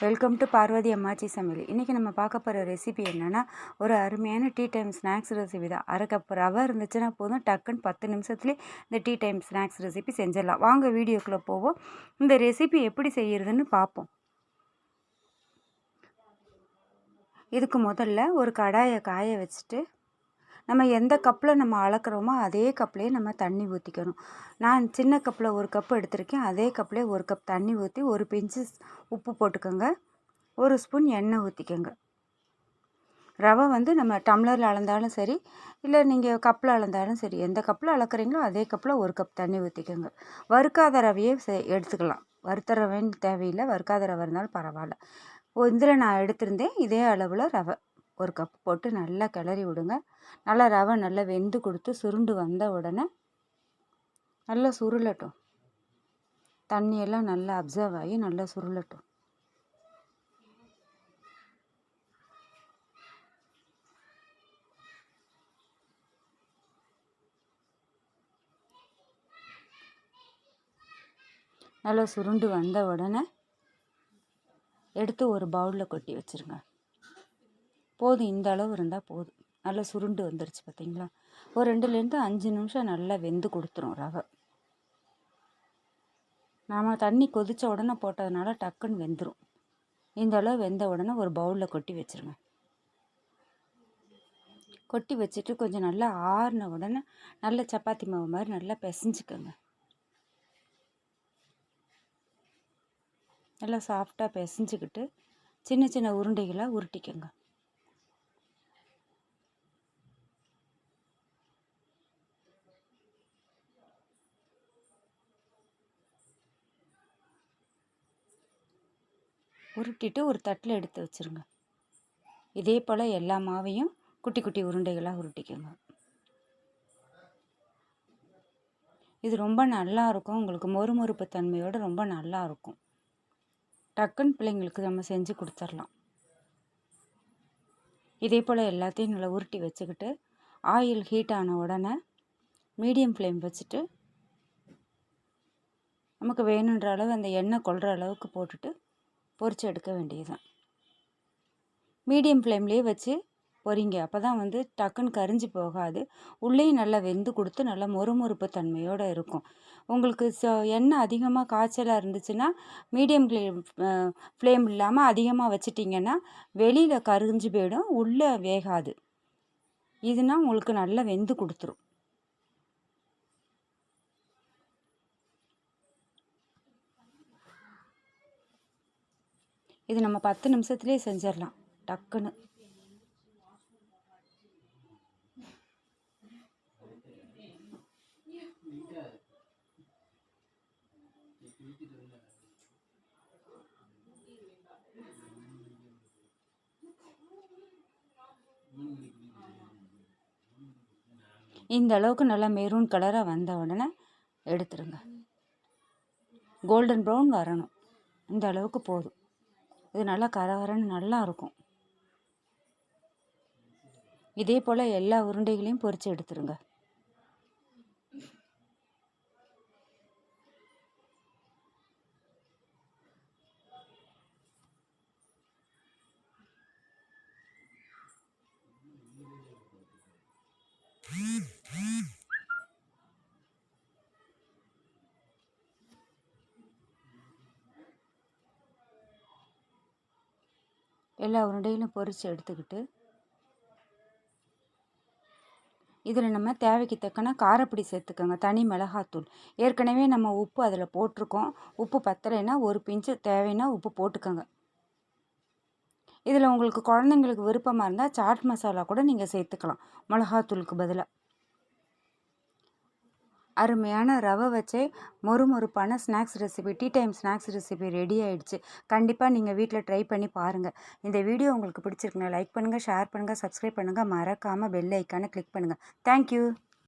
Welcome to parvathiammachi சமையல். இன்றைக்கி நம்ம பார்க்க போகிற ரெசிபி என்னென்னா, ஒரு அருமையான டீ டைம் ஸ்நாக்ஸ் ரெசிபி தான். அரை கப் ரவை இருந்துச்சுன்னா போதும், டக்குன்னு 10 நிமிஷத்துலேயே இந்த டீ டைம் ஸ்நாக்ஸ் ரெசிபி செஞ்சிடலாம். வாங்க வீடியோக்குள்ளே போவோம். இந்த ரெசிபி எப்படி செய்கிறதுன்னு பார்ப்போம். இதுக்கு முதல்ல ஒரு கடாயை காய வச்சுட்டு, நம்ம எந்த கப்பில் நம்ம அளக்குறோமோ அதே கப்லேயே நம்ம தண்ணி ஊற்றிக்கணும். நான் சின்ன கப்பில் ஒரு கப் எடுத்திருக்கேன். அதே கப்லேயே ஒரு கப் தண்ணி ஊற்றி ஒரு பிஞ்சு உப்பு போட்டுக்கோங்க. ஒரு ஸ்பூன் எண்ணெய் ஊற்றிக்கோங்க. ரவை நம்ம டம்ளரில் அளந்தாலும் சரி, இல்லை நீங்கள் கப்பில் அளந்தாலும் சரி, எந்த கப்பில் அளக்குறீங்களோ அதே கப்பில் ஒரு கப் தண்ணி ஊற்றிக்கோங்க. வறுக்காத ரவையே எடுத்துக்கலாம். வறுத்த ரவைன்னு தேவையில்லை, வறுக்காத ரவை இருந்தாலும் பரவாயில்ல. இதில் நான் எடுத்திருந்தேன். இதே அளவில் ரவை ஒரு கப் போட்டு நல்லா கிளறி விடுங்க. நல்லா ரவை நல்லா வெந்து கொடுத்து சுருண்டு வந்த உடனே நல்லா சுருளட்டும். தண்ணியெல்லாம் நல்லா அப்சர்வ் ஆகி நல்லா சுருளட்டும். நல்லா சுருண்டு வந்த உடனே எடுத்து ஒரு பவுலில் கொட்டி வச்சுருங்க. போதும், இந்த அளவு இருந்தால் போதும். நல்லா சுருண்டு வந்துருச்சு பார்த்தீங்களா? ஒரு 2லேருந்து 5 நிமிஷம் நல்லா வெந்து கொடுத்துரும் ரவை. நாம் தண்ணி கொதித்த உடனே போட்டதுனால டக்குன்னு வெந்துடும். இந்த அளவு வெந்த உடனே ஒரு பவுலில் கொட்டி வச்சுருங்க. கொட்டி வச்சுட்டு கொஞ்சம் நல்லா ஆறின உடனே நல்ல சப்பாத்தி மாவு மாதிரி நல்லா பிசைஞ்சிக்கோங்க. நல்லா சாஃப்டாக பிசைஞ்சிக்கிட்டு சின்ன சின்ன உருண்டைகளாக உருட்டிக்கோங்க. உருட்டிட்டு ஒரு தட்டில் எடுத்து வச்சுருங்க. இதே போல் எல்லா மாவையும் குட்டி குட்டி உருண்டைகளாக உருட்டிக்கோங்க. இது ரொம்ப நல்லா இருக்கும். உங்களுக்கு மொறுமொறுப்பு தன்மையோடு ரொம்ப நல்லா இருக்கும். டக்குன்னு பிள்ளைங்களுக்கு நம்ம செஞ்சு கொடுத்துடலாம். இதே போல் எல்லாத்தையும் நல்லா உருட்டி வச்சுக்கிட்டு ஆயில் ஹீட் ஆன உடனே மீடியம் ஃப்ளேம் வச்சுட்டு நமக்கு வேணுன்ற அளவு அந்த எண்ணெய் கொள்கிற அளவுக்கு போட்டுட்டு பொரிச்சு எடுக்க வேண்டியதுதான். மீடியம் ஃப்ளேம்லேயே வச்சு பொரிங்க. அப்போ தான் டக்குன்னு கரிஞ்சு போகாது. உள்ளேயும் நல்லா வெந்து கொடுத்து நல்லா மொறுமொறுப்பு தன்மையோடு இருக்கும். உங்களுக்கு எண்ணெய் அதிகமாக காய்ச்சலாக இருந்துச்சுன்னா மீடியம் ஃப்ளேம் இல்லாமல் அதிகமாக வச்சிட்டிங்கன்னா வெளியில் கரிஞ்சு போயிடும், உள்ளே வேகாது. இதுனா உங்களுக்கு நல்லா வெந்து கொடுத்துரும். இது நம்ம 10 நிமிஷத்துலேயே செஞ்சிடலாம் டக்குன்னு. இந்த அளவுக்கு நல்லா மெரூன் கலராக வந்த உடனே எடுத்துருங்க. கோல்டன் ப்ரௌன் வரணும். இந்த அளவுக்கு போதும். இது நல்லா கரகரன்னு நல்லா இருக்கும். இதே போல் எல்லா உருண்டைகளையும் பொரித்து எடுத்துருங்க. எல்லா உருண்டைகளும் பொரித்து எடுத்துக்கிட்டு இதில் நம்ம தேவைக்கு தக்கன காரப்பொடி சேர்த்துக்கோங்க. தனி மிளகாத்தூள். ஏற்கனவே நம்ம உப்பு அதில் போட்டிருக்கோம். உப்பு பத்தலைன்னா ஒரு பிஞ்சு தேவைன்னா உப்பு போட்டுக்கோங்க. இதில் உங்களுக்கு குழந்தைங்களுக்கு விருப்பமாக இருந்தால் சாட் மசாலா கூட நீங்கள் சேர்த்துக்கலாம் மிளகாத்தூளுக்கு பதிலாக. அருமையான ரவை வச்சே மொறுமொறுப்பான snacks recipe, tea time snacks recipe ready ஆகிடுச்சு. கண்டிப்பாக நீங்கள் வீட்டில் ட்ரை பண்ணி பாருங்கள். இந்த வீடியோ உங்களுக்கு பிடிச்சிருக்குங்க லைக் பண்ணுங்கள், ஷேர் பண்ணுங்கள், சப்ஸ்கிரைப் பண்ணுங்கள். மறக்காமல் பெல் ஐக்கானை கிளிக் பண்ணுங்கள். தேங்க்யூ.